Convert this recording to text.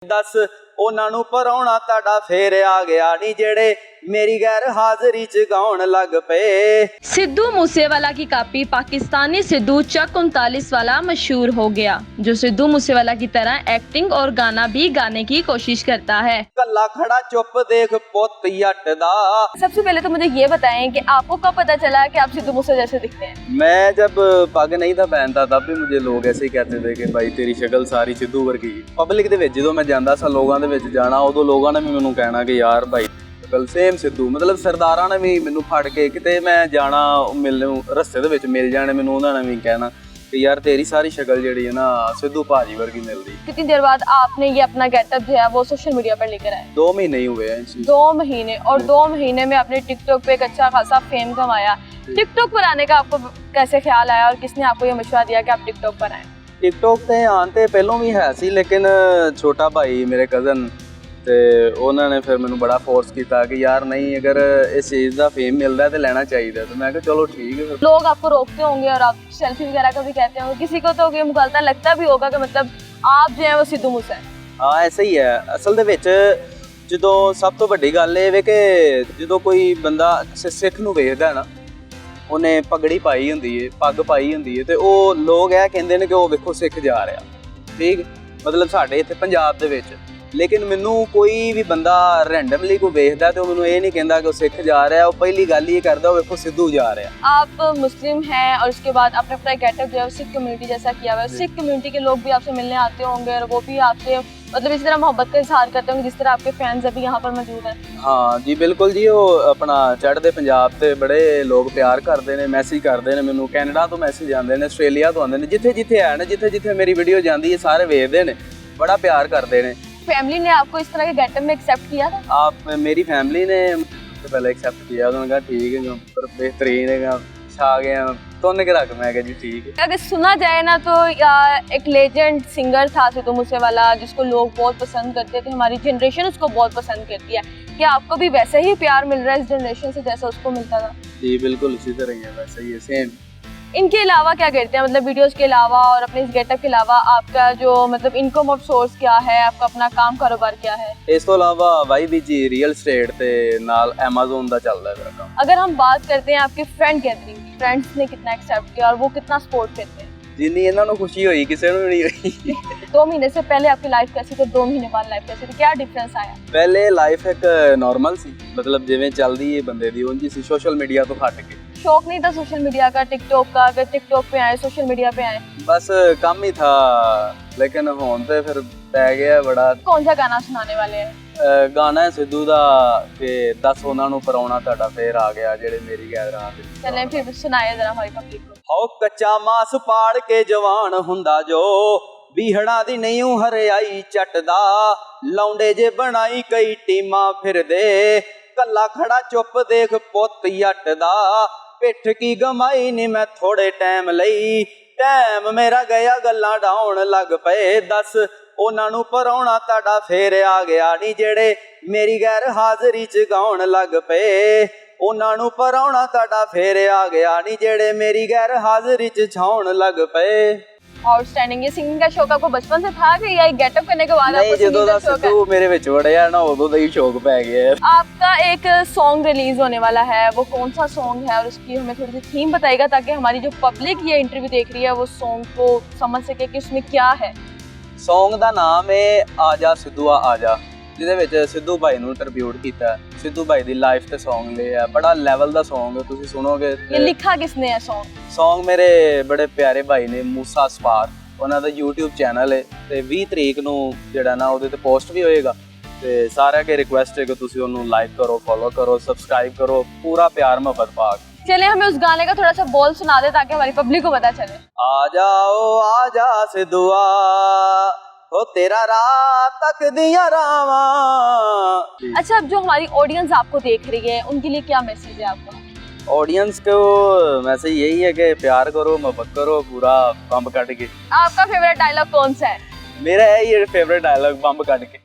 दस उन्हां नूं पराउणा तुहाडा फेर आ गया नी जेड़े मेरी गैर हाजरी च गाउण लग पे। सिद्धू मूसेवाला की कॉपी पाकिस्तानी सिद्धू चक 39 वाला मशहूर हो गया, जो सिद्धू मूसेवाला की तरह एक्टिंग और गाना भी गाने की कोशिश करता है। कल्ला खड़ा चुप देख पुत यट दा। सबसे पहले तो मुझे ये बताएं कि आपको कब पता चला कि आप सिद्धू मूसे जैसे दिखते हैं? मैं जब पग नहीं था पहनता तब भी मुझे लोग ऐसे ही कहते थे कि भाई तेरी शक्ल सारी सिद्धू वर्गी। पब्लिक ਦੇ ਵਿੱਚ ਜਦੋਂ ਮੈਂ ਜਾਂਦਾ ਸਾਂ ਲੋਕਾਂ ਦੇ ਵਿੱਚ ਜਾਣਾ ਉਦੋਂ ਲੋਕਾਂ ਨੇ ਵੀ ਮੈਨੂੰ ਕਹਿਣਾ ਕਿ ਯਾਰ ਭਾਈ ਸ਼ਕਲ ਸੇਮ ਸਿੱਧੂ, ਮਤਲਬ ਸਰਦਾਰਾਂ ਨੇ ਵੀ ਮੈਨੂੰ ਫੜ ਕੇ ਕਿਤੇ ਮੈਂ ਜਾਣਾ ਮਿਲਣ ਰਸਤੇ ਦੇ ਵਿੱਚ ਮਿਲ ਜਾਣੇ ਮੈਨੂੰ ਉਹਨਾਂ ਨੇ ਵੀ ਕਹਿਣਾ कि यार तेरी सारी शक्ल जड़ी है ना सिद्धू भाजी वर्गी मिलती। कितनी देर बाद आपने ये अपना गेटअप जो है वो सोशल मीडिया पर लेकर आए? 2 महीने ही हुए हैं। 2 महीने, और 2 महीने में आपने टिकटॉक पे एक अच्छा खासा फेम कमाया। टिकटॉक पर आने का आपको कैसे ख्याल आया और किसने आपको ये मशवरा दिया कि आप टिकटॉक पर आए? टिकटॉक ते आन ते पहलों भी है सी, लेकिन छोटा भाई मेरे कज़न ਤੇ ਉਹਨਾਂ ਨੇ ਫਿਰ ਮੈਨੂੰ ਬੜਾ ਫੋਰਸ ਕੀਤਾ कि यार नहीं अगर इस चीज़ का फेम मिलता है तो लेना चाहिए। तो मैं कहा चलो ठीक है। लोग आपको रोकते होंगे और आप सेल्फी वगैरह का भी कहते होंगे, किसी को तो ये मुगालता लगता भी होगा कि मतलब आप जो है वो सिद्धू मूसे हैं। हाँ ऐसा ही है। असल ਦੇ ਵਿੱਚ ਜਦੋਂ ਸਭ ਤੋਂ ਵੱਡੀ ਗੱਲ ਇਹ ਵੇ ਕਿ ਜਦੋਂ ਕੋਈ ਬੰਦਾ ਸਿੱਖ ਨੂੰ ਵੇਖਦਾ ਨਾ ਉਹਨੇ ਪਗੜੀ ਪਾਈ ਹੁੰਦੀ ਹੈ, ਪੱਗ ਪਾਈ ਹੁੰਦੀ ਹੈ, ਤੇ ਉਹ ਲੋਕ ਇਹ ਕਹਿੰਦੇ ਨੇ ਕਿ ਉਹ ਵੇਖੋ ਸਿੱਖ ਜਾ ਰਿਹਾ। ਠੀਕ, ਮਤਲਬ ਸਾਡੇ ਇੱਥੇ ਪੰਜਾਬ ਦੇ ਵਿੱਚ। लेकिन मैनू कोई भी बंदा रैंडमली को वेखदा तो मैनू ये नहीं कहता कि वो सिख जा रहा है, वो पहली गल ये करदा देखो सिद्धू जा रहा। आप मुस्लिम हैं और उसके बाद आपने अपना गेटअप जो है सिख कम्युनिटी जैसा किया हुआ है। सिख कम्युनिटी के लोग भी आपसे मिलने आते होंगे और वो भी आपसे मतलब इस तरह मोहब्बत का इजहार करते होंगे जिस तरह आपके फैंस अभी यहाँ पर मौजूद हैं। हाँ जी बिल्कुल जी, वो अपना चढ़ते पंजाब से बड़े लोग प्यार करते हैं, मैसेज करते हैं मैनू, कैनेडा तो मैसेज आते हैं, आस्ट्रेलिया तो आते हैं, जिथे जिथे है ना, जिथे जिथे मेरी वीडियो जाती है सारे वेखते हैं, बड़ा प्यार करते हैं। फैमिली ने आपको इस तरह के गेटअप में एक्सेप्ट किया था? आप मेरी फैमिली ने तो पहले एक्सेप्ट किया, उन्होंने कहा ठीक है पर बेहतरीन है, छा गया तो उन्होंने रख, मैं कहा जी ठीक है। अगर सुना जाए ना तो एक लेजेंड सिंगर था सिद्धू मूसेवाला जिसको लोग बहुत पसंद करते थे, हमारी जनरेशन उसको बहुत पसंद करती है। क्या आपको भी वैसे ही प्यार मिल रहा है इस जनरेशन से जैसा उसको मिलता था? जी बिल्कुल उसी तरह ही है, वैसे ही है सेम। इनके अलावा क्या करते हैं, मतलब वीडियोस के अलावा और अपने इस गेटअप के अलावा आपका जो मतलब इनकम ऑफ सोर्स क्या है, आपका अपना काम कारोबार क्या है? इस तो अलावा YBG रियल एस्टेट ते नाल Amazon दा चलदा है मेरा काम। अगर हम बात करते हैं आपके फ्रेंड गैदरिंग की, फ्रेंड्स ने कितना एक्सेप्ट किया और वो कितना सपोर्ट करते हैं? जिन्नी इन्हां नूं खुशी होई किसी नूं नहीं हुई। 2 महीने से पहले आपकी लाइफ कैसी थी, 2 महीने बाद लाइफ कैसी थी, क्या डिफरेंस आया? पहले लाइफ एक नॉर्मल सी, मतलब जिवें चलदी है बंदे दी उंज सी, सोशल मीडिया तो हट के। शौक नहीं था सोशल मीडिया का, टिकटॉक का, अगर टिकटॉक पे आए सोशल मीडिया पे आए? बस कम ही था, लेकिन हुण ते फिर पै गया बड़ा। कौन सा गाना सुनाने वाले हैं? गाना है सिद्धू दा कि दस उन्हां नूं पराउणा तुहाडा फेर आ गया जेड़े मेरी गैर हाजरी। चलें फिर सुनाए जरा हमारी पब्लिक को। हो कच्चा मास पाड़ के जवान हुंदा जो बीहड़ा दी नहीं हरियाई चटदा, लौंडे जे बनाई कई टीमां फिरदे, कल्ला खड़ा चुप देख पुत यट दा, पिठ की गमाई नी मैं थोड़े टाइम लई, टाइम मेरा गया गल्लां डाउण लग पे। दस उन्हां नूं पराउणा तुहाडा फेर आ गया नी जेड़े मेरी गैर हाजरी च गाउण लग पे। उन्हां नूं पराउणा तुहाडा फेर आ गया नी जेड़े मेरी गैर हाजरी च छाउण लग पे। आउटस्टैंडिंग। ये सिंगिंग का शौक आपको बचपन से था कि या गेटअप करने के बाद आपको सिंगिंग का शौक है? सिद्धू मेरे विच वड़िया ना उदों दा ही शौक पै गया। आपका एक सॉन्ग रिलीज होने वाला है, वो कौन सा सॉन्ग है और उसकी हमें थोड़ी सी थीम बताइएगा ताकि हमारी जो पब्लिक ये इंटरव्यू देख रही है वो सॉन्ग को समझ सके कि उसमें क्या है। सॉन्ग दा नाम है आजा सिद्धूआ आजा, ਜਿਹਦੇ ਵਿੱਚ ਸਿੱਧੂ ਭਾਈ ਨੂੰ ਟ੍ਰਿਬਿਊਟ ਕੀਤਾ ਹੈ। ਸਿੱਧੂ ਭਾਈ ਦੀ ਲਾਈਫ ਤੇ ਸੌਂਗ ਲਿਆ, ਬੜਾ ਲੈਵਲ ਦਾ ਸੌਂਗ ਹੈ, ਤੁਸੀਂ ਸੁਣੋਗੇ। ये लिखा किसने है सॉन्ग? ਸੌਂਗ ਮੇਰੇ ਬੜੇ ਪਿਆਰੇ ਭਾਈ ਨੇ ਮੂਸਾ ਸਪਾਰ, ਉਹਨਾਂ ਦਾ YouTube ਚੈਨਲ ਹੈ ਤੇ 20 ਤਰੀਕ ਨੂੰ ਜਿਹੜਾ ਨਾ ਉਹਦੇ ਤੇ ਪੋਸਟ ਵੀ ਹੋਏਗਾ ਤੇ ਸਾਰਿਆਂ ਕੇ ਰਿਕੁਐਸਟ ਹੈ ਕਿ ਤੁਸੀਂ ਉਹਨੂੰ ਲਾਈਕ ਕਰੋ, ਫੋਲੋ ਕਰੋ, ਸਬਸਕ੍ਰਾਈਬ ਕਰੋ, पूरा प्यार मोहब्बत पाक। चले हमें उस गाने का थोड़ा सा बोल सुना दे ताकि हमारी पब्लिक को पता चले। आ जाओ आजा सिद्धूआ हो तेरा रात तक दिया रावा। अच्छा, अब जो हमारी ऑडियंस आपको देख रही है उनके लिए क्या मैसेज है आपका? ऑडियंस को मैसेज यही है कि प्यार करो, मोहब्बत करो, पूरा बम्ब कट के। आपका फेवरेट डायलॉग कौन सा है? मेरा है ये फेवरेट डायलॉग बम्ब कट के।